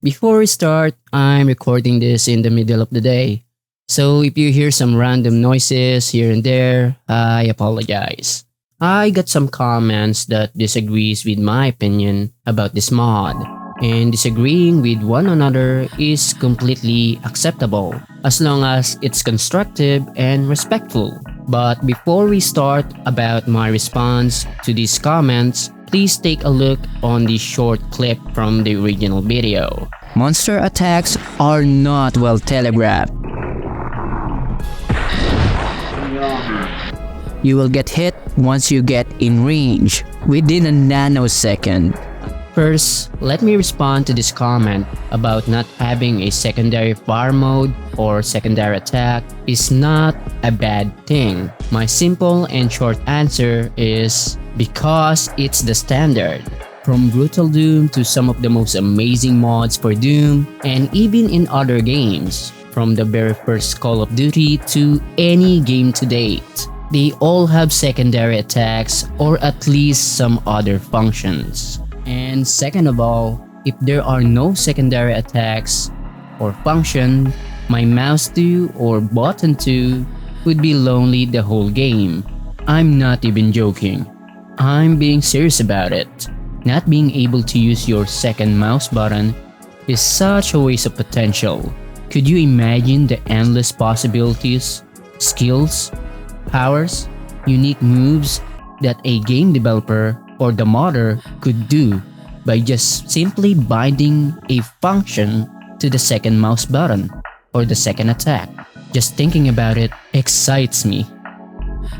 Before we start, I'm recording this in the middle of the day. So if you hear some random noises here and there, I apologize. I got some comments that disagrees with my opinion about this mod. And disagreeing with one another is completely acceptable as long as it's constructive and respectful. But before we start about my response to these comments, please take a look on the short clip from the original video. Monster attacks are not well telegraphed. You will get hit once you get in range, within a nanosecond. First, let me respond to this comment about not having a secondary fire mode or secondary attack is not a bad thing. My simple and short answer is because it's the standard. From Brutal Doom to some of the most amazing mods for Doom and even in other games, from the very first Call of Duty to any game to date, they all have secondary attacks or at least some other functions. And second of all, if there are no secondary attacks or function, my mouse 2 or button 2 would be lonely the whole game. I'm not even joking. I'm being serious about it. Not being able to use your second mouse button is such a waste of potential. Could you imagine the endless possibilities, skills, powers, unique moves that a game developer or the modder could do by just simply binding a function to the second mouse button or the second attack? Just thinking about it excites me.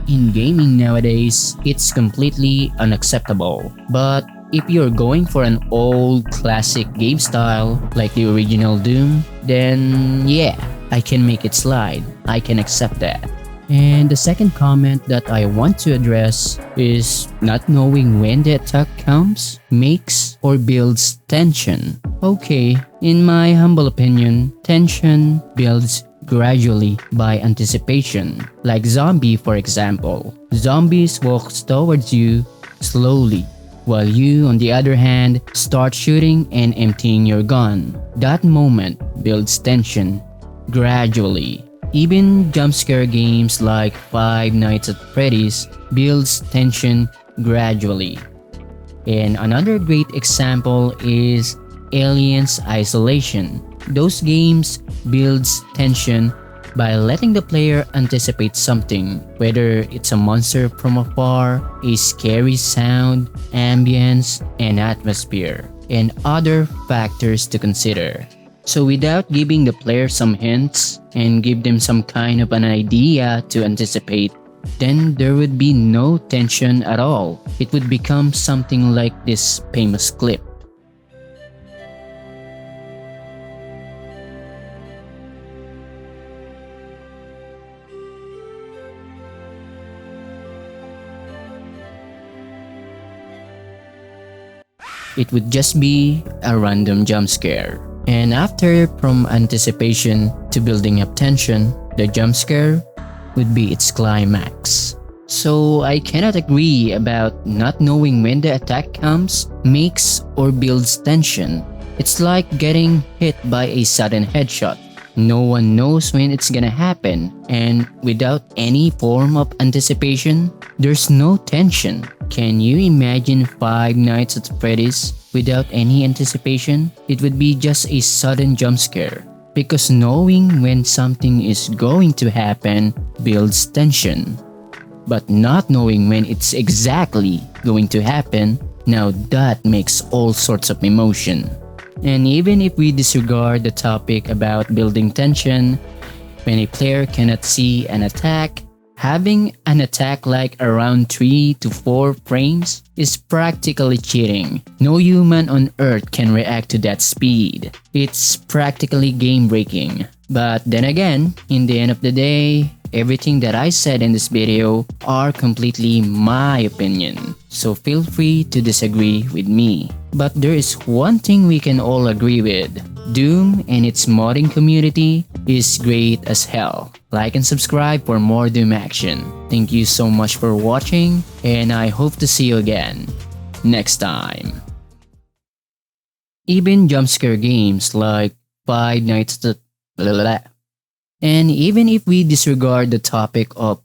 In gaming nowadays, it's completely unacceptable. But if you're going for an old classic game style like the original Doom, then yeah, I can make it slide. I can accept that. And the second comment that I want to address is not knowing when the attack comes makes or builds tension. Okay, in my humble opinion, tension builds gradually by anticipation. Like zombie for example. Zombies walk towards you slowly, while you on the other hand start shooting and emptying your gun. That moment builds tension gradually. Even jump scare games like Five Nights at Freddy's builds tension gradually. And another great example is Aliens Isolation. Those games builds tension by letting the player anticipate something, whether it's a monster from afar, a scary sound, ambience, and atmosphere, and other factors to consider. So without giving the player some hints and give them some kind of an idea to anticipate, then there would be no tension at all. It would become something like this famous clip. It would just be a random jump scare. And after from anticipation to building up tension, the jump scare would be its climax. So I cannot agree about not knowing when the attack comes makes or builds tension. It's like getting hit by a sudden headshot. No one knows when it's gonna happen, and without any form of anticipation, there's no tension. Can you imagine Five Nights at Freddy's without any anticipation? It would be just a sudden jump scare. Because knowing when something is going to happen builds tension. But not knowing when it's exactly going to happen, now that makes all sorts of emotion. And even if we disregard the topic about building tension, when a player cannot see an attack, having an attack like around 3 to 4 frames is practically cheating. No human on earth can react to that speed. It's practically game breaking. But then again, in the end of the day, everything that I said in this video are completely my opinion. So feel free to disagree with me. But there is one thing we can all agree with. Doom and its modding community is great as hell. Like and subscribe for more Doom action. Thank you so much for watching, and I hope to see you again next time. Even jump scare games like Five Nights at and even if we disregard the topic of